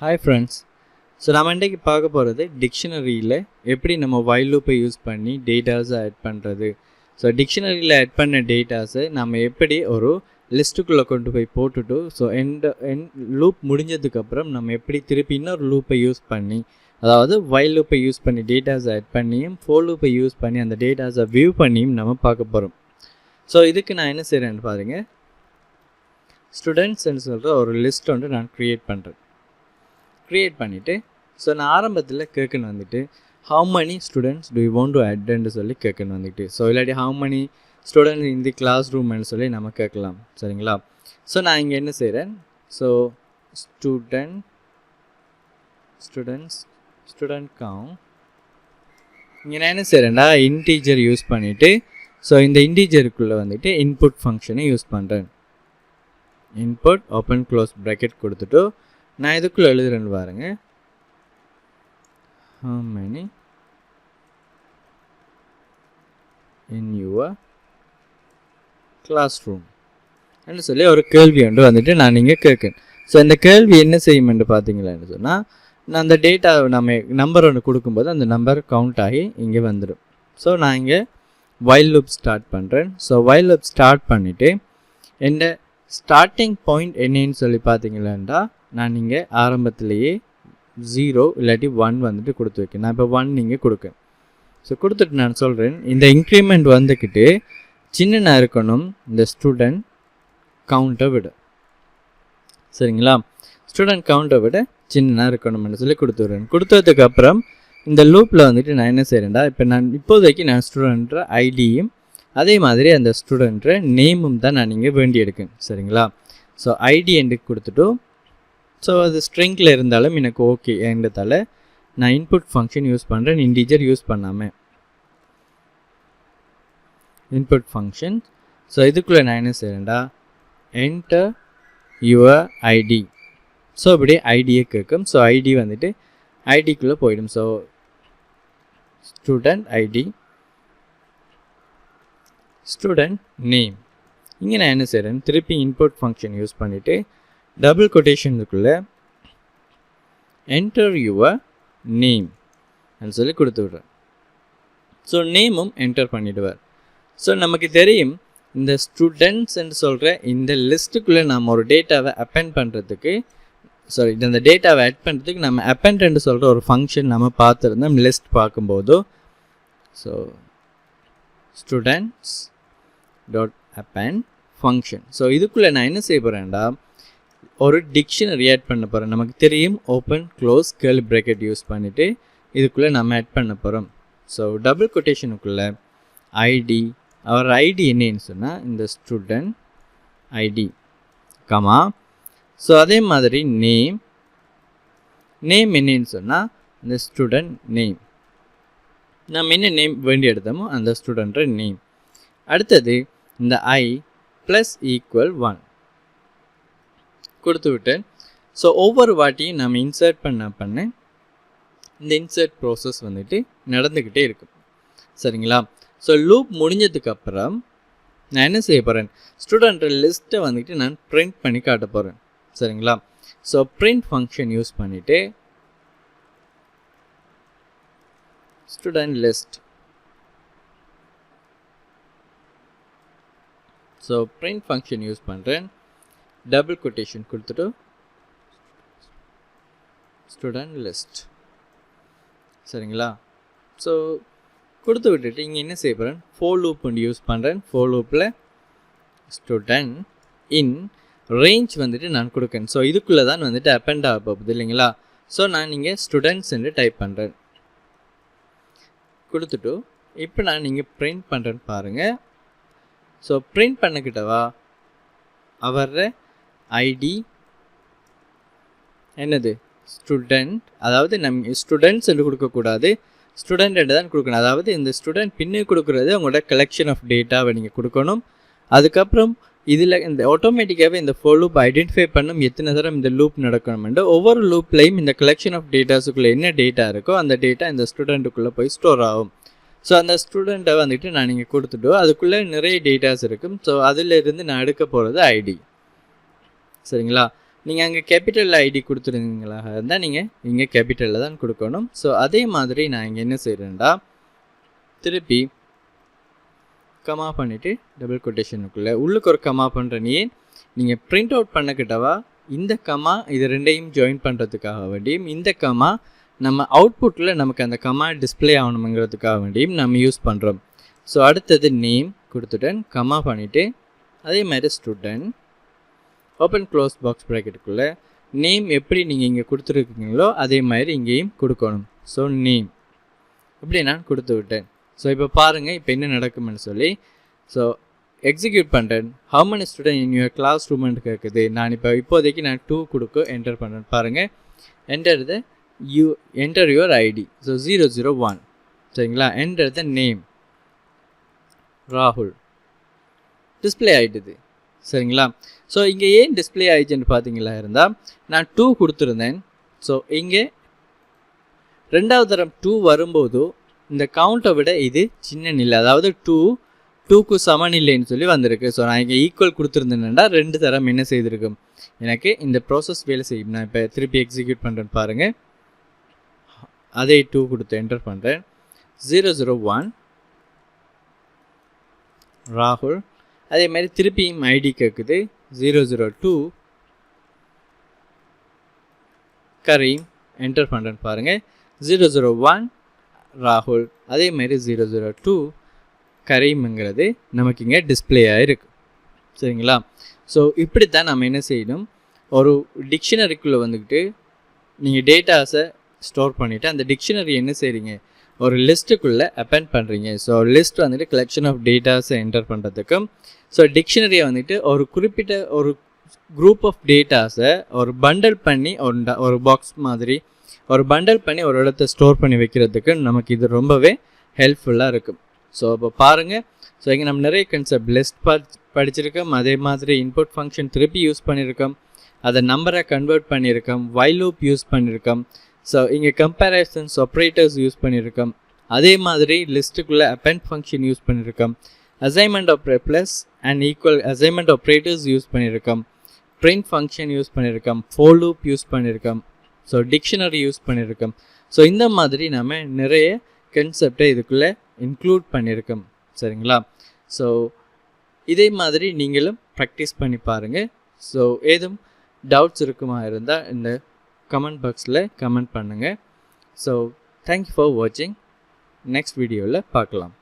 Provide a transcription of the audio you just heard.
Hi friends. So நம்ம இன்றைக்கு பார்க்க போகிறது டிக்ஷனரியில் எப்படி நம்ம while loop-ஐ யூஸ் பண்ணி டேட்டாஸை ஆட் பண்ணுறது. ஸோ டிக்ஷனரியில் ஆட் பண்ண டேட்டாஸை நம்ம எப்படி ஒரு லிஸ்ட்டுக்குள்ளே கொண்டு போய் போட்டுட்டு ஸோ லூப் முடிஞ்சதுக்கப்புறம் நம்ம எப்படி திருப்பி இன்னொரு லூப்பை யூஸ் பண்ணி, அதாவது while loop-ஐ யூஸ் பண்ணி டேட்டாஸை ஆட் பண்ணியும் for loop-ஐ யூஸ் பண்ணி அந்த டேட்டாஸை வியூ பண்ணியும் நம்ம பார்க்க போகிறோம். ஸோ இதுக்கு நான் என்ன செய்கிறேன்னு பாருங்கள். ஸ்டூடெண்ட்ஸ்ன்னு சொல்கிற ஒரு லிஸ்ட் வந்து நான் க்ரியேட் பண்ணுறேன். க்ரியேட் பண்ணிவிட்டு ஸோ நான் ஆரம்பத்தில் கேட்கணும் வந்துட்டு how many students do you want to add சொல்லி கேட்கணும் வந்துட்டு. ஸோ இல்லாட்டி ஹவு many ஸ்டூடெண்ட்ஸ் இந்த கிளாஸ் ரூம்னு சொல்லி நம்ம கேட்கலாம். சரிங்களா? ஸோ நான் இங்கே என்ன செய்கிறேன், ஸோ ஸ்டூடெண்ட் கவுண்ட் இங்கே நான் என்ன செய்கிறேன்டா இன்டீஜர் யூஸ் பண்ணிவிட்டு ஸோ இந்த இன்டீஜருக்குள்ளே வந்துட்டு இன்புட் ஃபங்க்ஷனை யூஸ் பண்ணுறேன். இன்புட் ஓப்பன் க்ளோஸ் ப்ராக்கெட் கொடுத்துட்டு நான் இதுக்குள்ளே எழுதுறேன்னு பாருங்க. how many in your classroom என்று சொல்லி ஒரு கேள்வி ஒன்று வந்துட்டு நான் இங்கே கேட்கேன். ஸோ இந்த கேள்வி என்ன செய்யுமென்று பார்த்தீங்களான்னு சொன்னால், நான் அந்த டேட்டா நம்ம நம்பர் ஒன்று கொடுக்கும்போது அந்த நம்பர் கவுண்ட் ஆகி இங்கே வந்துடும். ஸோ நான் இங்கே while loop ஸ்டார்ட் பண்ணுறேன். ஸோ while loop ஸ்டார்ட் பண்ணிவிட்டு இந்த ஸ்டார்டிங் பாயிண்ட் என்னன்னு சொல்லி பார்த்தீங்களாண்டா, நான் இங்கே ஆரம்பத்திலேயே 0 இல்லாட்டி 1 வந்துட்டு கொடுத்து வைக்கேன். நான் இப்போ 1 இங்கே கொடுக்கேன். ஸோ கொடுத்துட்டு நான் சொல்கிறேன், இந்த இன்க்ரிமெண்ட் வந்துக்கிட்டு சின்னனாக இருக்கணும் இந்த ஸ்டூடெண்ட் கவுண்ட்டை விட. சரிங்களா? ஸ்டூடெண்ட் கவுண்ட்டை விட சின்னனாக இருக்கணும்னு சொல்லி கொடுத்துட்றேன். கொடுத்ததுக்கப்புறம் இந்த லூப்பில் வந்துட்டு நான் என்ன செய்கிறேன்டா, இப்போ நான் இப்போதைக்கு நான் ஸ்டூடெண்ட்ற ஐடியும் அதே மாதிரி அந்த ஸ்டூடெண்ட்ற நேமும் தான் நான் இங்கே வேண்டி எடுக்கேன். சரிங்களா? ஸோ ஐடி எண்டுக்கு கொடுத்துட்டு ஸோ அது ஸ்ட்ரிங்கில் இருந்தாலும் எனக்கு ஓகே என்றதால் நான் இன்புட் ஃபங்க்ஷன் யூஸ் பண்ணுறேன், இன்டீஜர் யூஸ் பண்ணாமல். இன்புட் ஃபங்க்ஷன் ஸோ இதுக்குள்ளே நான் என்ன செய்கிறேன்டா, என்டர் யுவர் ஐடி. ஸோ இப்படி ஐடியை கேட்கும். ஸோ ஐடி வந்துட்டு ஐடிக்குள்ளே போயிடும். So student ID, student name. இங்கே நான் என்ன செய்கிறேன், திருப்பி இன்புட் ஃபங்க்ஷன் யூஸ் பண்ணிவிட்டு டபுள் கொட்டேஷனுக்குள்ளே என்டர் யுவர் நேம் அப்படின்னு சொல்லி கொடுத்து விட்றேன். ஸோ நேமும் என்டர் பண்ணிவிடுவார். ஸோ நமக்கு தெரியும் இந்த ஸ்டூடெண்ட்ஸ் என்று சொல்கிற இந்த லிஸ்ட்டுக்குள்ளே நம்ம ஒரு டேட்டாவை அப்பெண்ட் பண்ணுறதுக்கு, சாரி இந்த டேட்டாவை ஆட் பண்ணுறதுக்கு நம்ம அப்பெண்ட் என்று சொல்கிற ஒரு ஃபங்க்ஷன் நம்ம பார்த்துருந்தோம் லிஸ்ட் பார்க்கும்போது. So students dot append function. So இதுக்குள்ளே நான் என்ன செய்ய போகிறேன்டா, ஒரு டிக்ஷனரி ஆட் பண்ண போகிறேன். நமக்கு தெரியும் open close girly bracket use பண்ணிவிட்டு இதுக்குள்ளே நம்ம ஆட் பண்ண போகிறோம். ஸோ டபுள் கொட்டேஷனுக்குள்ளே ஐடி, அவர் ஐடி என்னன்னு சொன்னால் இந்த ஸ்டூடெண்ட் ஐடி கமா. ஸோ அதே மாதிரி நேம் என்னன்னு சொன்னால் இந்த ஸ்டூடெண்ட் நேம், நம்ம என்ன நேம் வேண்டி எடுத்தோமோ அந்த ஸ்டூடெண்ட்ற நேம். அடுத்தது இந்த ஐ ப்ளஸ் ஈக்குவல் 1 கொடுத்து விட்டேன். ஸோ ஒவ்வொரு வாட்டியும் நம்ம இன்சர்ட் பண்ண இந்த இன்சர்ட் ப்ரோசஸ் வந்துட்டு நடந்துக்கிட்டே இருக்கும். சரிங்களா? ஸோ லூப் முடிஞ்சதுக்கப்புறம் நான் என்ன செய்ய போகிறேன், ஸ்டூடெண்ட் லிஸ்ட்டை வந்துட்டு நான் பிரிண்ட் பண்ணி காட்ட போகிறேன். சரிங்களா? ஸோ பிரிண்ட் ஃபங்க்ஷன் யூஸ் பண்ணிவிட்டு student list, so print function use பண்ணுறேன், டபுள் கொட்டேஷன் கொடுத்துட்டு ஸ்டூடெண்ட் லிஸ்ட். சரிங்களா? ஸோ கொடுத்து விட்டுட்டு இங்கே என்ன செய்ய போகிறேன், ஃபோர் லூப் ஒன்று யூஸ் பண்ணுறேன். ஃபோர் லூப்பில் ஸ்டூடெண்ட் இன் ரேஞ்ச் வந்துட்டு நான் கொடுக்கேன். ஸோ இதுக்குள்ளே தான் வந்துட்டு அப்பெண்ட் ஆக போகுது இல்லைங்களா? ஸோ நான் இங்கே ஸ்டூடெண்ட்ஸ் என்று டைப் பண்ணுறேன். கொடுத்துட்டு இப்போ நான் இங்கே பிரிண்ட் பண்ணுறேன்னு பாருங்கள். ஸோ பிரிண்ட் பண்ணிக்கிட்டவா அவர ஐடி என்னது ஸ்டூடெண்ட், அதாவது நம்ம ஸ்டூடெண்ட்ஸ் என்று கொடுக்கக்கூடாது, ஸ்டூடெண்ட் என்று தான் கொடுக்கணும். அதாவது இந்த ஸ்டூடெண்ட் பின்னு கொடுக்குறது உங்களோட கலெக்ஷன் ஆஃப் டேட்டாவை நீங்கள் கொடுக்கணும். அதுக்கப்புறம் இதில் இந்த ஆட்டோமேட்டிக்காகவே இந்த ஃபோர் லூப் ஐடென்டிஃபை பண்ணும் எத்தனை தரம் இந்த லூப் நடக்கணும்னு. ஒவ்வொரு லூப்லையும் இந்த கலெக்ஷன் ஆஃப் டேட்டாஸுக்குள்ளே என்ன டேட்டா இருக்கோ அந்த டேட்டா இந்த ஸ்டூடெண்ட்டுக்குள்ளே போய் ஸ்டோர் ஆகும். ஸோ அந்த ஸ்டூடெண்ட்டை வந்துட்டு நான் நீங்கள் கொடுத்துட்டு அதுக்குள்ளே நிறைய டேட்டாஸ் இருக்கும். ஸோ அதிலிருந்து நான் எடுக்க போகிறது ஐடி. சரிங்களா? நீங்கள் அங்கே கேபிட்டல் ஐடி கொடுத்துருந்தீங்களாக இருந்தால் நீங்கள் இங்கே கேபிட்டலில் தான் கொடுக்கணும். ஸோ அதே மாதிரி நான் இங்கே என்ன செய்கிறேன்டா, திருப்பி கமா பண்ணிவிட்டு டபுள் கொட்டேஷனுக்குள்ளே உள்ளுக்கு ஒரு கமா பண்ணுறேனே, நீங்கள் பிரிண்ட் அவுட் பண்ணக்கிட்டவா இந்த கமா இது ரெண்டையும் ஜாயின் பண்ணுறதுக்காக வேண்டியும், இந்த கமா நம்ம அவுட்புட்டில் நமக்கு அந்த கமா டிஸ்பிளே ஆகணுங்கிறதுக்காக வேண்டியும் நம்ம யூஸ் பண்ணுறோம். ஸோ அடுத்தது நேம் கொடுத்துட்டேன், கமா பண்ணிவிட்டு அதே மாதிரி ஸ்டூடெண்ட் ஓப்பன் க்ளோஸ் பாக்ஸ் ப்ராக்கெட்டுக்குள்ளே நேம் எப்படி நீங்கள் இங்கே கொடுத்துருக்கீங்களோ அதே மாதிரி இங்கேயும் கொடுக்கணும். ஸோ நேம் இப்படி நான் கொடுத்து விட்டேன். ஸோ இப்போ பாருங்கள் இப்போ என்ன நடக்குமென்னு சொல்லி. ஸோ எக்ஸிக்யூட் பண்ணுறேன். How many student in your class ரூம்னு கேட்குது. நான் இப்போதைக்கு நான் 2 கொடுக்க என்டர் பண்ணுறேன். பாருங்கள், என்டர் யுவர் ஐடி. ஸோ 001 சரிங்களா. என்டர் த நேம் ராகுல். டிஸ்பிளே ஆகிடுது சரிங்களா. ஸோ இங்கே ஏன் டிஸ்பிளே ஆகிடுச்சுன்னு பார்த்தீங்களா இருந்தால், நான் 2 கொடுத்துருந்தேன். ஸோ இங்கே ரெண்டாவது தரம் 2 வரும்போது இந்த கவுண்ட்டை விட இது சின்ன நிலை, அதாவது 2க்கு சமன் இல்லைன்னு சொல்லி வந்திருக்கு. ஸோ நான் இங்கே ஈக்குவல் கொடுத்துருந்தேன்னா 2 தரம் என்ன செய்திருக்கும், எனக்கு இந்த ப்ராசஸ் வேலை செய்யும். நான் இப்போ திருப்பி எக்ஸிக்யூட் பண்ணுறேன்னு பாருங்கள். அதே 2 கொடுத்து என்டர் பண்ணுறேன். 001 ராகுல். அதே மாதிரி திருப்பியும் ஐடி கேட்குது. 002 கரீம். என்டர் பண்ணுறேன்னு பாருங்கள். 001 ராகுல். அதே மாதிரி 002 கரீம்ங்கிறது நமக்கு இங்கே டிஸ்பிளே ஆகிருக்கு சரிங்களா. ஸோ இப்படி தான் நம்ம என்ன செய்யணும், ஒரு டிக்ஷனரிக்குள்ளே வந்துக்கிட்டு நீங்கள் டேட்டாஸை ஸ்டோர் பண்ணிவிட்டு அந்த டிக்ஷனரி என்ன செய்கிறீங்க, ஒரு லிஸ்ட்டுக்குள்ளே அப்பெண்ட் பண்ணுறீங்க. ஸோ லிஸ்ட் வந்துட்டு கலெக்ஷன் ஆஃப் டேட்டாஸை என்டர் பண்ணுறதுக்கும், ஸோ டிக்ஷனரியை வந்துட்டு ஒரு குறிப்பிட்ட ஒரு குரூப் ஆஃப் டேட்டாஸை ஒரு பண்டல் பண்ணி ஒரு பாக்ஸ் மாதிரி ஒரு பண்டல் பண்ணி ஒரு இடத்த ஸ்டோர் பண்ணி வைக்கிறதுக்கு நமக்கு இது ரொம்பவே ஹெல்ப்ஃபுல்லாக இருக்கும். ஸோ இப்போ பாருங்கள், ஸோ இங்கே நம்ம நிறைய கான்செப்ட் லிஸ்ட் படிச்சிருக்கோம். அதே மாதிரி இன்புட் ஃபங்க்ஷன் திருப்பி யூஸ் பண்ணியிருக்கோம், அதை நம்பரை கன்வெர்ட் பண்ணியிருக்கோம், வைல் லூப் யூஸ் பண்ணியிருக்கோம். ஸோ இங்கே கம்பேரிசன்ஸ் ஆப்ரேட்டர்ஸ் யூஸ் பண்ணியிருக்கோம். அதே மாதிரி லிஸ்ட்டுக்குள்ளே அப்பெண்ட் ஃபங்க்ஷன் யூஸ் பண்ணியிருக்கோம், assignment of plus and equal assignment operators use பண்ணியிருக்கோம், பிரிண்ட் ஃபங்க்ஷன் யூஸ் பண்ணியிருக்கோம், ஃபோர் லூப் யூஸ் பண்ணியிருக்கோம், ஸோ டிக்ஷனரி யூஸ் பண்ணியிருக்கோம். ஸோ இந்த மாதிரி நம்ம நிறைய கன்செப்டை இதுக்குள்ளே இன்க்ளூட் பண்ணியிருக்கோம் சரிங்களா. ஸோ இதே மாதிரி நீங்களும் ப்ராக்டிஸ் பண்ணி பாருங்கள். ஸோ ஏதும் டவுட்ஸ் இருக்குமா இருந்தால் இந்த கமெண்ட் பாக்ஸில் கமெண்ட் பண்ணுங்கள். ஸோ தேங்க்யூ ஃபார் வாட்சிங். நெக்ஸ்ட் வீடியோவில் பார்க்கலாம்.